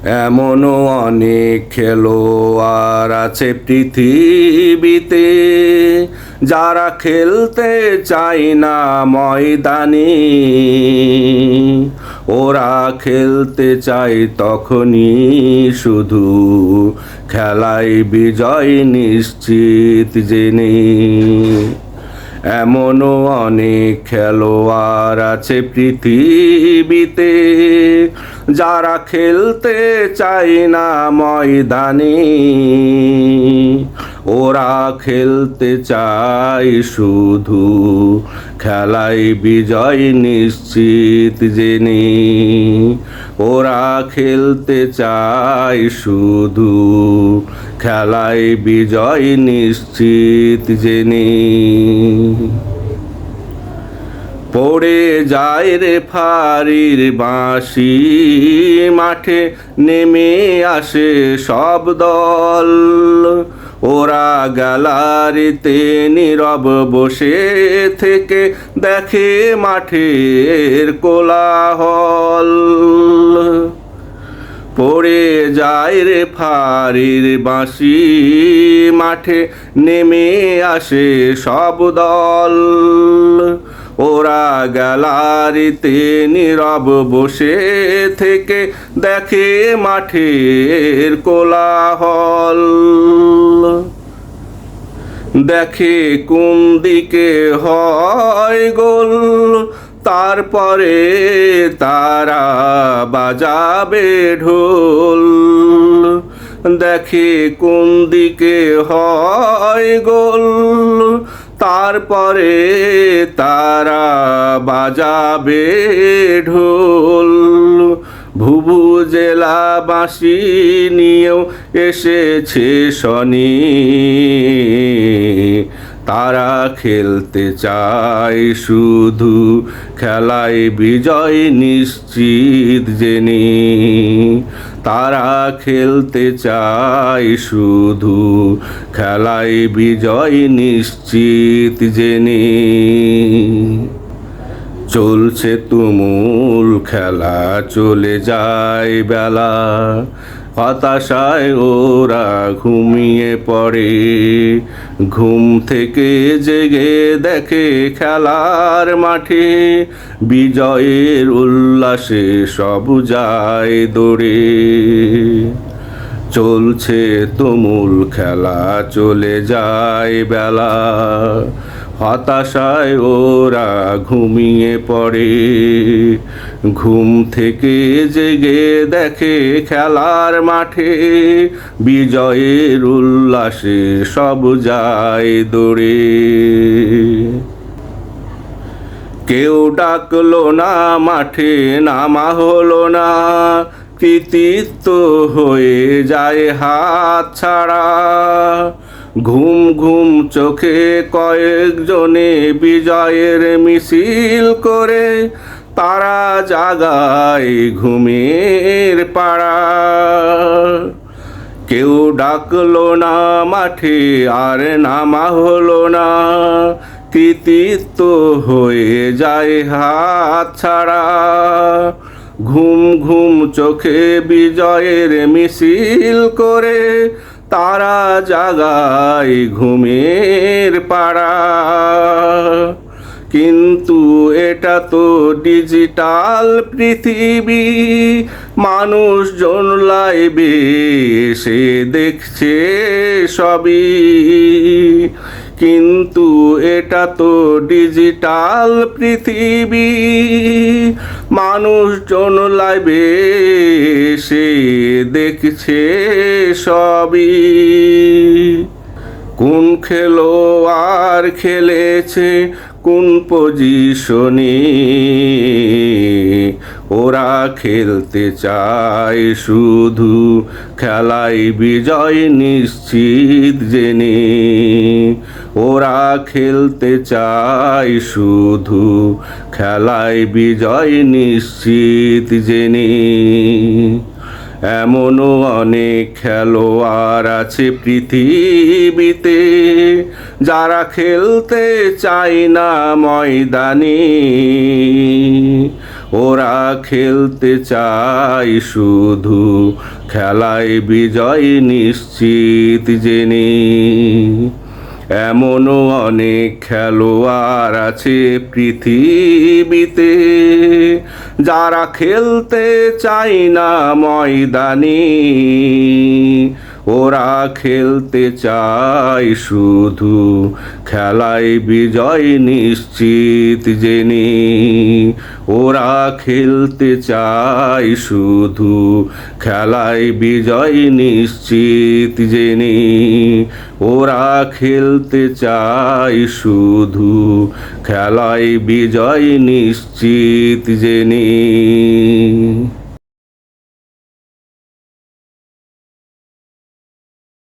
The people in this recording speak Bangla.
এমনও অনেক খেলোয়াড় আছে পৃথিবীতে, যারা খেলতে চায় না ময়দানে। ওরা খেলতে চায় তখনই শুধু খেলায় বিজয় নিশ্চিত জেনে। এমনও অনেক খেলোয়াড় আছে পৃথিবীতে, যারা খেলতে চায় না ময়দানে। ওরা খেলতে চায় শুধু খেলায় বিজয় নিশ্চিত জেনে। ওরা খেলতে চায় শুধু খেলায় বিজয় নিশ্চিত জেনে। পড়ে যায় রে ফাঁড়ির বাঁশি, মাঠে নেমে আসে সব দল। ওরা গ্যালারিতে নীরব বসে থেকে দেখে মাঠের কোলাহল। পড়ে যায় রে ফাঁড়ির বাঁশি, মাঠে নেমে আসে সব দল। ওরা গ্যালারিতে নীরব বসে থেকে দেখে মাঠের কোলাহল। দেখে কোন দিকে হয় গোল, তারপরে তারা বাজাবে ঢোল। দেখে কোন দিকে হয় গোল, তারপরে তারা বাজাবে ঢোল। ভুভুজেলা বাঁশি নিয়েও এসেছে শনি, তারা খেলতে চায় শুধু খেলায় বিজয় নিশ্চিত জেনে। তারা খেলতে চায় শুধু খেলায় বিজয় নিশ্চিত জেনে। চলছে তুমুল খেলা, চলে যায় বেলা, হতাশায় ওরা ঘুমিয়ে পড়ে। ঘুম থেকে জেগে দেখে খেলার মাঠে বিজয়ের উল্লাসে সব যায় দৌড়ে। চলছে তুমুল খেলা, চলে যায় বেলা, হতাশায় ওরা ঘুমিয়ে পড়ে। ঘুম থেকে জেগে দেখে খেলার মাঠে বিজয়ের উল্লাসে সব যায় দৌড়ে। কেউ ডাকলো না, মাঠে নামা হলো না, কৃতিত্ব হয়ে যায় হাত ছাড়া। ঘুম ঘুম চোখে কয়েকজনে বিজয়ের মিছিল করে তারা জাগায় ঘুমের পাড়া। কেউ ডাকলো না মাঠে, আর নামা হলো না, কৃতিত্ব হয়ে যায় হাত ছাড়া। ঘুম ঘুম চোখে বিজয়ের মিছিল করে তারা জাগায় ঘুমের পাড়া। কিন্তু এটা তো ডিজিটাল পৃথিবী, মানুষজন লাইভে এসে দেখছে সবই। কিন্তু এটা তো ডিজিটাল পৃথিবী, মানুষজন লাইভে এসে দেখছে সবই। কোন খেলোয়াড় খেলেছে কোন পজিশনে, ওরা খেলতে চায় শুধু খেলায় বিজয় নিশ্চিত জেনে। ওরা খেলতে চায় শুধু খেলায় বিজয় নিশ্চিত জেনে। এমনও অনেক খেলোয়াড় আছে পৃথিবীতে, যারা খেলতে চায় না ময়দানে, ওরা খেলতে চায় শুধু খেলায় বিজয় নিশ্চিত জেনে। এমনও অনেক খেলোয়াড় আছে পৃথিবীতে, যারা খেলতে চায় না ময়দানে, ওরা খেলতে চায় শুধু খেলায় বিজয় নিশ্চিত জেনে। ওরা খেলতে চায় শুধু খেলায় বিজয় নিশ্চিত জেনে। ওরা খেলতে চায় শুধু খেলায় বিজয় নিশ্চিত জেনে।